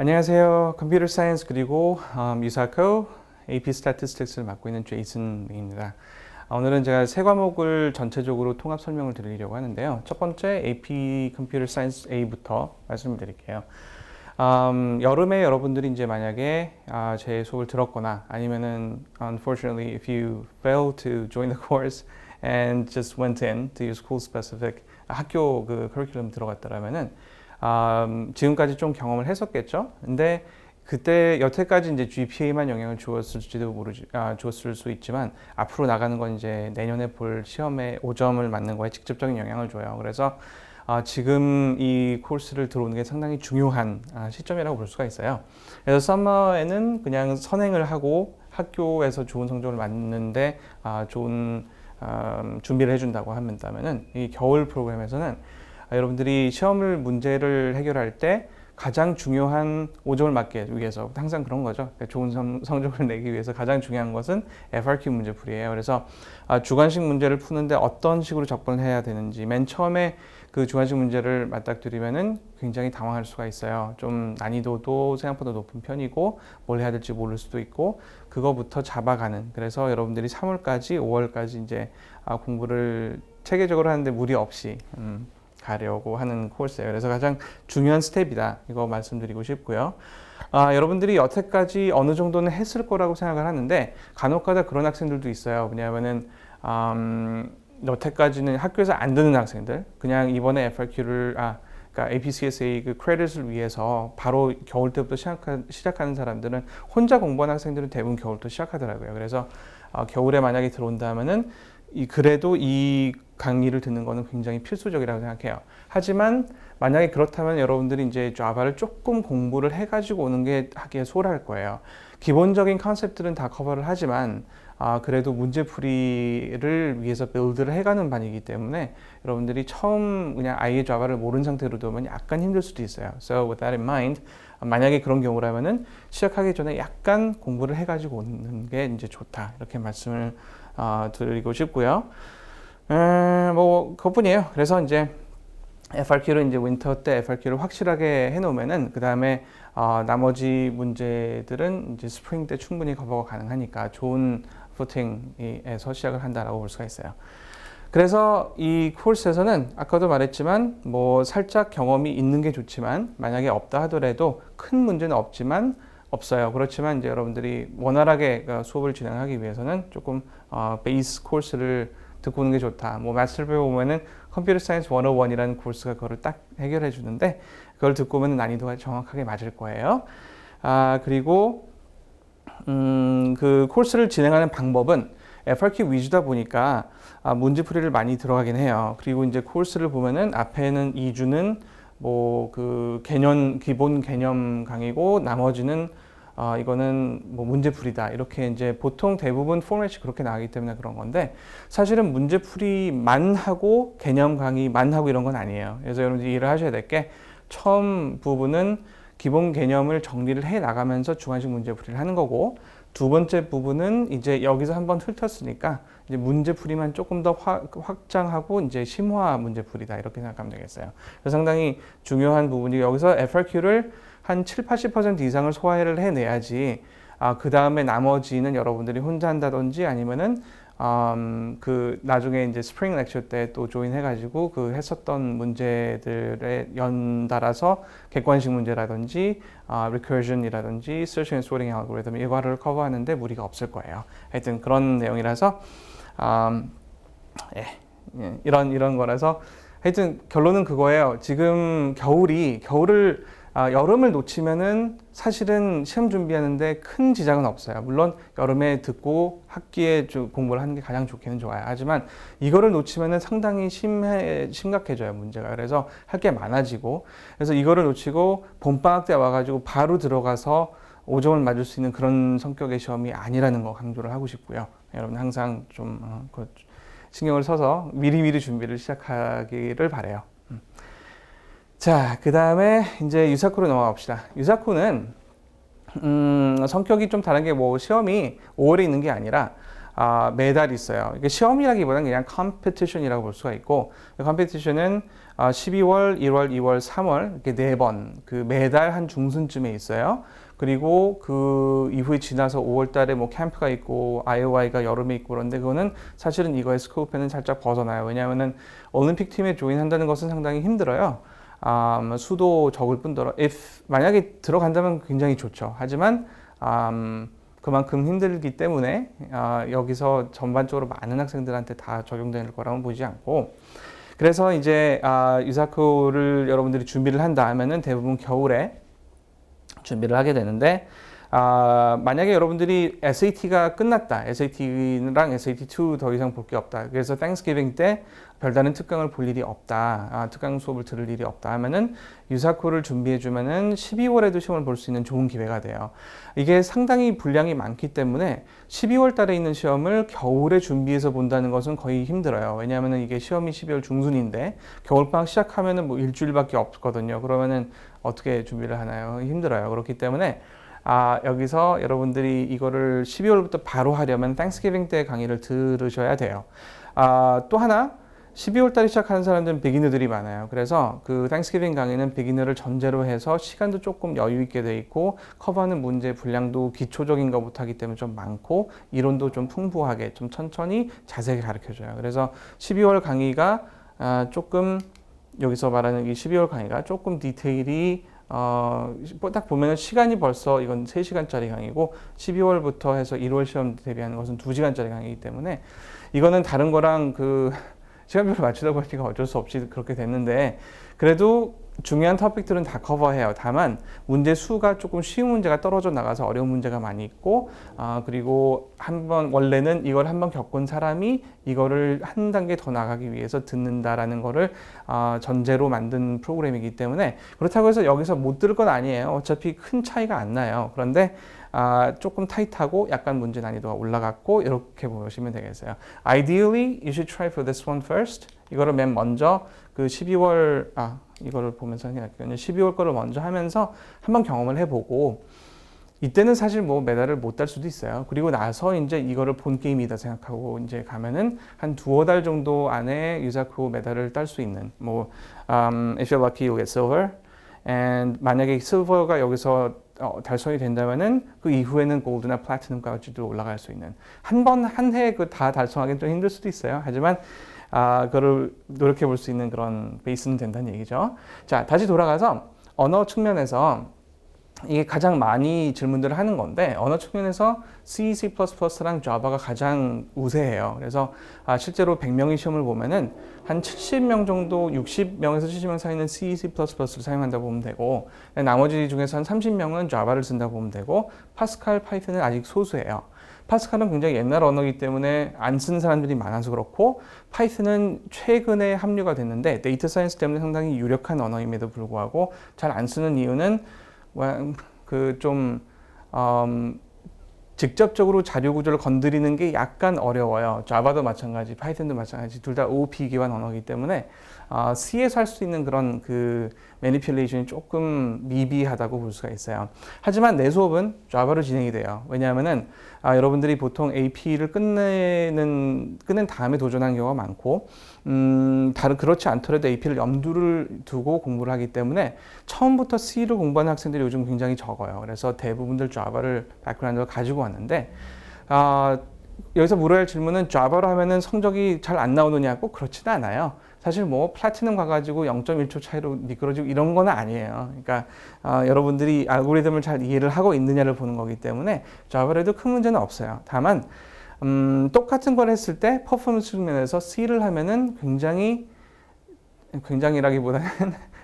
안녕하세요. 컴퓨터 사이언스 그리고 유사코 AP 스태티스틱스를 맡고 있는 제이슨입니다. 오늘은 제가 세 과목을 전체적으로 통합 설명을 드리려고 하는데요. 첫 번째 AP 컴퓨터 사이언스 A부터 말씀드릴게요. 여름에 여러분들이 이제 만약에 제 수업을 들었거나 아니면은 unfortunately if you fail to join the course and just went in to your school specific 학교 그 커리큘럼 들어갔더라면은 지금까지 좀 경험을 했었겠죠. 근데 그때 여태까지 이제 GPA만 영향을 주었을지도 주었을 수 있지만 앞으로 나가는 건 이제 내년에 볼 시험에 5점을 맞는 거에 직접적인 영향을 줘요. 그래서 지금 이 코र्스를 들어오는 게 상당히 중요한 시점이라고 볼 수가 있어요. 그래서 썸머에는 그냥 선행을 하고 학교에서 좋은 성적을 맞는데 좋은 준비를 해준다고 한다면은 이 겨울 프로그램에서는 여러분들이 시험을 문제를 해결할 때 가장 중요한 5점을 맞기 위해서 항상 그런 거죠. 그러니까 좋은 성적을 내기 위해서 가장 중요한 것은 FRQ 문제풀이에요. 그래서 주관식 문제를 푸는데 어떤 식으로 접근을 해야 되는지 맨 처음에 그 주관식 문제를 맞닥뜨리면은 굉장히 당황할 수가 있어요. 좀 난이도도 생각보다 높은 편이고 뭘 해야 될지 모를 수도 있고 그거부터 잡아가는. 그래서 여러분들이 3월까지 5월까지 이제 공부를 체계적으로 하는데 무리 없이 가려고 하는 코र्스예요. 그래서 가장 중요한 스텝이다. 이거 말씀드리고 싶고요. 여러분들이 여태까지 어느 정도는 했을 거라고 생각을 하는데 간혹가다 그런 학생들도 있어요. 왜냐하면은 여태까지는 학교에서 안 듣는 학생들, 그냥 이번에 FRQ를 그러니까 APCSA 그 크레딧을 위해서 바로 겨울 때부터 시작하는 사람들은 혼자 공부하는 학생들은 대부분 겨울부터 시작하더라고요. 그래서 겨울에 만약에 들어온다면은 그래도 이 강의를 듣는 거는 굉장히 필수적이라고 생각해요. 하지만 만약에 그렇다면 여러분들이 이제 자바를 조금 공부를 해가지고 오는 게 하기에 수월할 거예요. 기본적인 컨셉들은 다 커버를 하지만 그래도 문제풀이를 위해서 빌드를 해가는 반이기 때문에 여러분들이 처음 그냥 아예 자바를 모르는 상태로 두면 약간 힘들 수도 있어요. So with that in mind, 만약에 그런 경우라면은 시작하기 전에 약간 공부를 해가지고 오는 게 이제 좋다. 이렇게 말씀을 드리고 싶고요. 뭐 그것뿐이에요. 그래서 이제 FRQ를 이제 윈터 때 FRQ를 확실하게 해놓으면은 그 다음에 나머지 문제들은 이제 스프링 때 충분히 커버가 가능하니까 좋은 포팅에서 시작을 한다라고 볼 수가 있어요. 그래서 이 코र्스에서는 아까도 말했지만 뭐 살짝 경험이 있는 게 좋지만 만약에 없다 하더라도 큰 문제는 없어요. 그렇지만 이제 여러분들이 원활하게 수업을 진행하기 위해서는 조금 베이스 코र्스를 듣고 오는 게 좋다. 뭐 마스터배 보면은 컴퓨터 사이언스 101이라는 코र्스가 그거를 딱 해결해 주는데 그걸 듣고 오면 난이도가 정확하게 맞을 거예요. 그리고 그 코र्스를 진행하는 방법은 FRQ 위주다 보니까 문제풀이를 많이 들어가긴 해요. 그리고 이제 코र्스를 보면은 앞에는 2주는 뭐 그 기본 개념 강의고 나머지는 이거는 뭐 문제풀이다. 이렇게 이제 보통 대부분 포맷이 그렇게 나가기 때문에 그런 건데 사실은 문제풀이만 하고 개념 강의만 하고 이런 건 아니에요. 그래서 여러분들이 이해를 하셔야 될 게 처음 부분은 기본 개념을 정리를 해 나가면서 주관식 문제풀이를 하는 거고 두 번째 부분은 이제 여기서 한번 훑었으니까 이제 문제풀이만 조금 더 확장하고 이제 심화 문제풀이다 이렇게 생각하면 되겠어요. 그래서 상당히 중요한 부분이 여기서 FRQ를 한 7~80% 이상을 소화를 해내야지 그 다음에 나머지는 여러분들이 혼자 한다든지 아니면은 그 나중에 이제 스프링 렉처 때 또 조인 해가지고 그 했었던 문제들에 연달아서 객관식 문제라든지 recursion이라든지 searching and sorting algorithm 이거를 커버하는데 무리가 없을 거예요. 하여튼 그런 내용이라서 이런 거라서 하여튼 결론은 그거예요. 지금 겨울을 여름을 놓치면은 사실은 시험 준비하는데 큰 지장은 없어요. 물론 여름에 듣고 학기에 공부를 하는 게 가장 좋기는 좋아요. 하지만 이거를 놓치면은 상당히 심각해져요, 문제가. 그래서 할 게 많아지고 그래서 이거를 놓치고 봄방학 때 와가지고 바로 들어가서 5점을 맞을 수 있는 그런 성격의 시험이 아니라는 거 강조를 하고 싶고요. 여러분 항상 좀 신경을 써서 미리미리 준비를 시작하기를 바라요. 자, 그 다음에 이제 유사코로 넘어가 봅시다. 유사코는 성격이 좀 다른 게 뭐 시험이 5월에 있는 게 아니라 매달 있어요. 이게 시험이라기보다는 그냥 컴피티션이라고 볼 수가 있고, 컴피티션은 12월, 1월, 2월, 3월 이렇게 4번 그 매달 한 중순쯤에 있어요. 그리고 그 이후에 지나서 5월 달에 뭐 캠프가 있고 IOI가 여름에 있고 그런데 그거는 사실은 이거의 스코프에는 살짝 벗어나요. 왜냐하면은 올림픽 팀에 조인한다는 것은 상당히 힘들어요. 수도 적을 뿐더러 만약에 들어간다면 굉장히 좋죠. 하지만 그만큼 힘들기 때문에 여기서 전반적으로 많은 학생들한테 다 적용될 거라고는 보지 않고, 그래서 이제 유사코를 여러분들이 준비를 한다 하면은 대부분 겨울에 준비를 하게 되는데, 만약에 여러분들이 SAT가 끝났다, SAT랑 SAT2 더 이상 볼 게 없다, 그래서 Thanksgiving 때 별다른 특강을 볼 일이 없다, 특강 수업을 들을 일이 없다 하면은 유사코를 준비해 주면은 12월에도 시험을 볼 수 있는 좋은 기회가 돼요. 이게 상당히 분량이 많기 때문에 12월 달에 있는 시험을 겨울에 준비해서 본다는 것은 거의 힘들어요. 왜냐하면은 이게 시험이 12월 중순인데 겨울방학 시작하면은 뭐 일주일밖에 없거든요. 그러면은 어떻게 준비를 하나요? 힘들어요. 그렇기 때문에 여기서 여러분들이 이거를 12월부터 바로 하려면 Thanksgiving 때 강의를 들으셔야 돼요. 또 하나, 12월 달에 시작하는 사람들은 비기너들이 많아요. 그래서 그 Thanksgiving 강의는 비기너를 전제로 해서 시간도 조금 여유 있게 돼 있고 커버하는 문제 분량도 기초적인 것부터 하기 때문에 좀 많고 이론도 좀 풍부하게 좀 천천히 자세하게 가르쳐줘요. 그래서 12월 강의가 조금 여기서 말하는 이 12월 강의가 조금 디테일이 딱 보면은 시간이 벌써 이건 3시간짜리 강의고 12월부터 해서 1월 시험 대비하는 것은 2시간짜리 강의이기 때문에 이거는 다른 거랑 그 시간별로 맞추다 보니까 어쩔 수 없이 그렇게 됐는데, 그래도 중요한 토픽들은 다 커버해요. 다만 문제 수가 조금 쉬운 문제가 떨어져 나가서 어려운 문제가 많이 있고, 그리고 원래는 이걸 한번 겪은 사람이 이거를 한 단계 더 나가기 위해서 듣는다라는 거를 전제로 만든 프로그램이기 때문에, 그렇다고 해서 여기서 못 들을 건 아니에요. 어차피 큰 차이가 안 나요. 그런데 조금 타이트하고 약간 문제 난이도가 올라갔고 이렇게 보시면 되겠어요. Ideally, you should try for this one first. 이거를 맨 먼저 그 12월 이거를 보면서 생각할게요. 12월 거를 먼저 하면서 한번 경험을 해보고, 이때는 사실 뭐 메달을 못 딸 수도 있어요. 그리고 나서 이제 이거를 본 게임이다 생각하고 이제 가면은 한 2-5달 정도 안에 유사코 메달을 딸 수 있는, if you're lucky you'll get silver. and 만약에 실버가 여기서 달성이 된다면은 그 이후에는 골드나 플래티넘까지도 올라갈 수 있는, 한 해 그 다 달성하기는 좀 힘들 수도 있어요. 하지만 그거를 노력해 볼 수 있는 그런 베이스는 된다는 얘기죠. 자, 다시 돌아가서 언어 측면에서 이게 가장 많이 질문들을 하는 건데, 언어 측면에서 C, C++랑 Java가 가장 우세해요. 그래서 실제로 100명의 시험을 보면은 한 70명 정도, 60명에서 70명 사이는 C, C++를 사용한다고 보면 되고, 나머지 중에서 한 30명은 Java를 쓴다고 보면 되고, 파스칼, 파이썬은 아직 소수예요. 파스칼은 굉장히 옛날 언어이기 때문에 안 쓰는 사람들이 많아서 그렇고, 파이썬은 최근에 합류가 됐는데 데이터 사이언스 때문에 상당히 유력한 언어임에도 불구하고 잘 안 쓰는 이유는 직접적으로 자료 구조를 건드리는 게 약간 어려워요. 자바도 마찬가지, 파이썬도 마찬가지, 둘 다 OOP 기반 언어이기 때문에 C에서 할 수 있는 그런 그 매니플레이션이 조금 미비하다고 볼 수가 있어요. 하지만 내 수업은 자바로 진행이 돼요. 왜냐하면은 여러분들이 보통 AP를 끝낸 다음에 도전하는 경우가 많고, 그렇지 않더라도 AP를 염두를 두고 공부를 하기 때문에 처음부터 C를 공부하는 학생들이 요즘 굉장히 적어요. 그래서 대부분들 자바를 백그라운드로 가지고 왔는데, 여기서 물어야 할 질문은 자바로 하면은 성적이 잘 안 나오느냐고, 그렇지는 않아요. 사실 뭐 플래티넘 가가지고 0.1초 차이로 미끄러지고 이런 건 아니에요. 그러니까 여러분들이 알고리즘을 잘 이해를 하고 있느냐를 보는 거기 때문에 자바로도 큰 문제는 없어요. 다만 똑같은 걸 했을 때 퍼포먼스 측면에서 C를 하면은 굉장히라기보다는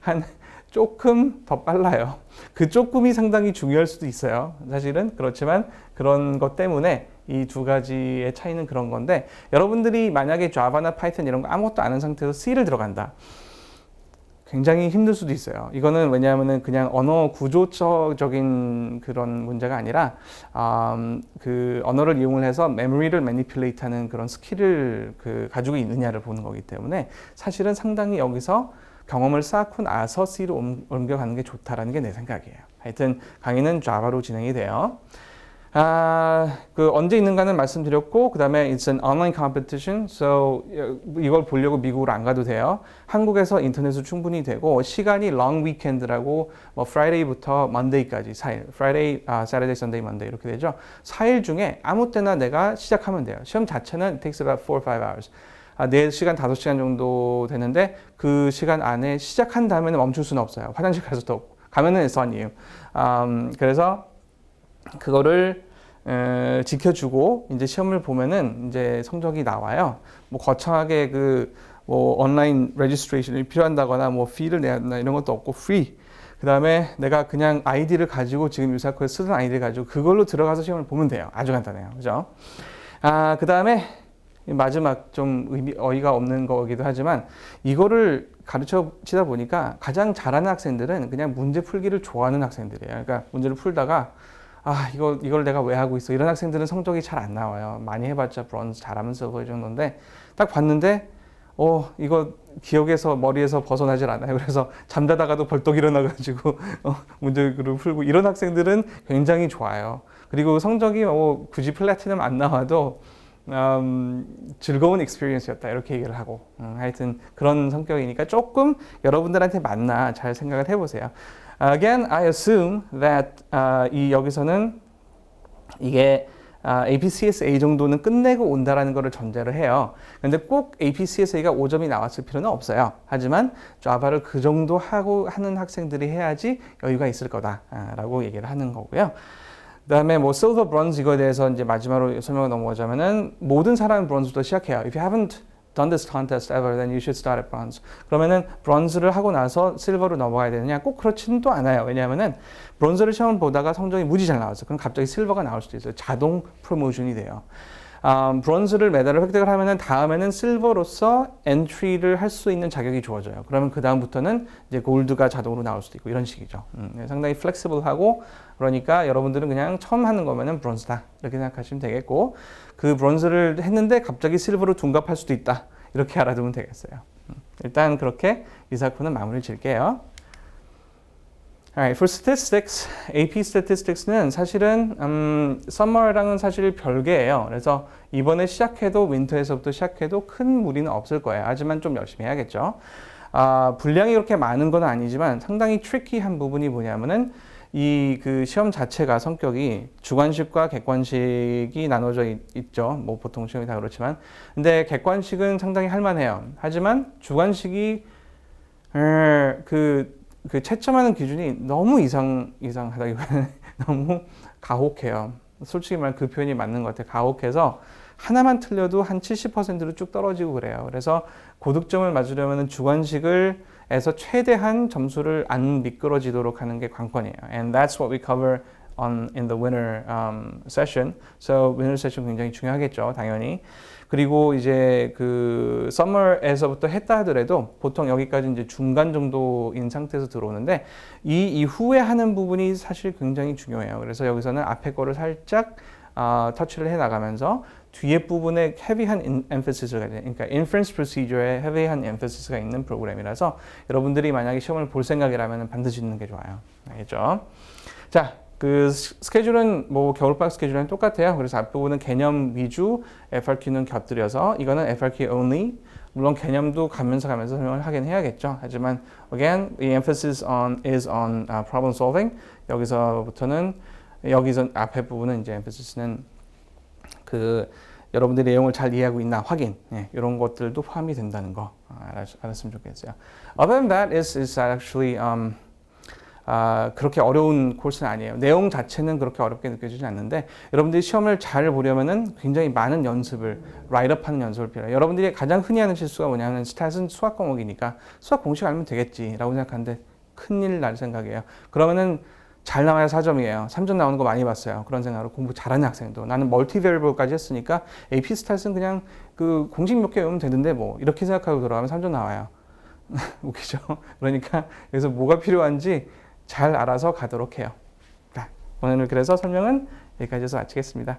한 조금 더 빨라요. 그 조금이 상당히 중요할 수도 있어요. 사실은 그렇지만 그런 것 때문에 이 두 가지의 차이는 그런 건데, 여러분들이 만약에 자바나 파이썬 이런 거 아무것도 아는 상태에서 C를 들어간다, 굉장히 힘들 수도 있어요. 이거는 왜냐하면은 그냥 언어 구조적인 그런 문제가 아니라 그 언어를 이용을 해서 메모리를 매니플레이트하는 그런 스킬을 가지고 있느냐를 보는 거기 때문에 사실은 상당히 여기서 경험을 쌓고 나서 C로 옮겨가는 게 좋다라는 게 내 생각이에요. 하여튼 강의는 자바로 진행이 돼요. 그 언제 있는가는 말씀드렸고, 그 다음에 it's an online competition, so 이걸 보려고 미국으로 안 가도 돼요. 한국에서 인터넷으로 충분히 되고, 시간이 long weekend라고 뭐 Friday부터 Monday까지 4일, Friday, Saturday, Sunday, Monday 이렇게 되죠. 4일 중에 아무 때나 내가 시작하면 돼요. 시험 자체는 it takes about 4 or 5 hours. 4시간, 5시간 정도 되는데 그 시간 안에 시작한 다음에는 멈출 수는 없어요. 화장실 갈 수도 없고, 가면은 it's on you. 그래서 그거를 지켜주고 이제 시험을 보면은 이제 성적이 나와요. 뭐 거창하게 뭐 온라인 레지스트레이션이 필요한다거나 뭐 fee를 내야 한다 이런 것도 없고 free. 그 다음에 내가 그냥 아이디를 가지고 지금 유사코에 쓰던 아이디를 가지고 그걸로 들어가서 시험을 보면 돼요. 아주 간단해요. 그죠? 그 다음에 마지막 좀 어이가 없는 거기도 하지만 이거를 가르쳐 치다 보니까 가장 잘하는 학생들은 그냥 문제 풀기를 좋아하는 학생들이에요. 그러니까 문제를 풀다가 이걸 내가 왜 하고 있어? 이런 학생들은 성적이 잘 안 나와요. 많이 해봤자 브론즈 잘하면 실버 이 정도인데 딱 봤는데 이거 기억에서 머리에서 벗어나질 않아요. 그래서 잠자다가도 벌떡 일어나가지고 문제를 풀고 이런 학생들은 굉장히 좋아요. 그리고 성적이 굳이 플래티넘 안 나와도 즐거운 익스피리언스였다 이렇게 얘기를 하고 하여튼 그런 성격이니까 조금 여러분들한테 맞나 잘 생각을 해보세요. Again, I assume that 여기서는 이게 APCSA 정도는 끝내고 온다라는 것을 전제를 해요. 근데 꼭 APCSA가 5점이 나왔을 필요는 없어요. 하지만 자바를 그 정도 하는 학생들이 해야지 여유가 있을 거다라고 얘기를 하는 거고요. 그다음에 뭐 실버, 브론즈 이거에 대해서 이제 마지막으로 설명을 넘어가자면은 모든 사람은 브론즈부터 시작해요. If you haven't done this contest ever, then you should start at bronze. 그러면은 브론즈를 하고 나서 실버로 넘어가야 되느냐? 꼭 그렇지는 또 않아요. 왜냐하면은 브론즈를 시험을 보다가 성적이 무지 잘 나왔어. 그럼 갑자기 실버가 나올 수도 있어요. 자동 프로모션이 돼요. 브론즈를 메달을 획득을 하면은 다음에는 실버로서 엔트리를 할 수 있는 자격이 주어져요. 그러면 그 다음부터는 이제 골드가 자동으로 나올 수도 있고 이런 식이죠. 상당히 플렉시블하고 그러니까 여러분들은 그냥 처음 하는 거면은 브론즈다 이렇게 생각하시면 되겠고 그 브론즈를 했는데 갑자기 실버로 둔갑할 수도 있다 이렇게 알아두면 되겠어요. 일단 그렇게 이사코는 마무리 질게요. Alright, for statistics, AP statistics는 사실은 summer랑은 사실 별개예요. 그래서 이번에 시작해도 윈터에서부터 시작해도 큰 무리는 없을 거예요. 하지만 좀 열심히 해야겠죠. 분량이 그렇게 많은 건 아니지만 상당히 트리키한 부분이 뭐냐면은 이 그 시험 자체가 성격이 주관식과 객관식이 나눠져 있죠. 뭐 보통 시험이 다 그렇지만, 근데 객관식은 상당히 할만해요. 하지만 주관식이 그 채점하는 기준이 너무 이상하다기보다는 너무 가혹해요. 솔직히 말 그 표현이 맞는 것 같아요. 가혹해서 하나만 틀려도 한 70%로 쭉 떨어지고 그래요. 그래서 고득점을 맞으려면 주관식에서 최대한 점수를 안 미끄러지도록 하는 게 관건이에요. And that's what we cover in the winter session. So winter session 굉장히 중요하겠죠, 당연히. 그리고 이제 그 summer에서부터 했다 하더라도 보통 여기까지 이제 중간 정도인 상태에서 들어오는데 이 이후에 하는 부분이 사실 굉장히 중요해요. 그래서 여기서는 앞에 거를 살짝 터치를 해 나가면서 뒤에 부분에 헤비한 emphasis 그러니까 inference procedure에 헤비한 emphasis 있는 프로그램이라서 여러분들이 만약에 시험을 볼 생각이라면 반드시 있는 게 좋아요. 알겠죠? 자. 그 스케줄은 뭐 겨울방학 스케줄은 똑같아요. 그래서 앞부분은 개념 위주, FRQ는 곁들여서 이거는 FRQ only. 물론 개념도 가면서 설명을 하긴 해야겠죠. 하지만 again, the emphasis is on problem solving. 여기서 앞에 부분은 이제 emphasis 그 여러분들이 내용을 잘 이해하고 있나 확인, 이런 것들도 포함이 된다는 거 알았으면 좋겠어요. Other than that, is actually 그렇게 어려운 코스는 아니에요. 내용 자체는 그렇게 어렵게 느껴지지 않는데 여러분들이 시험을 잘 보려면은 굉장히 많은 연습을, 라이트업하는 연습을 필요해요. 여러분들이 가장 흔히 하는 실수가 뭐냐면 스탯은 수학 과목이니까 수학 공식 알면 되겠지라고 생각하는데 큰일 날 생각이에요. 그러면은 잘 나와야 4점이에요. 3점 나오는 거 많이 봤어요. 그런 생각으로 공부 잘하는 학생도 나는 멀티 베리블까지 했으니까 AP 스탯은 그냥 그 공식 몇 개 외우면 되는데 뭐 이렇게 생각하고 들어가면 3점 나와요. 웃기죠? 그러니까 여기서 뭐가 필요한지 잘 알아서 가도록 해요. 자, 오늘 그래서 설명은 여기까지 해서 마치겠습니다.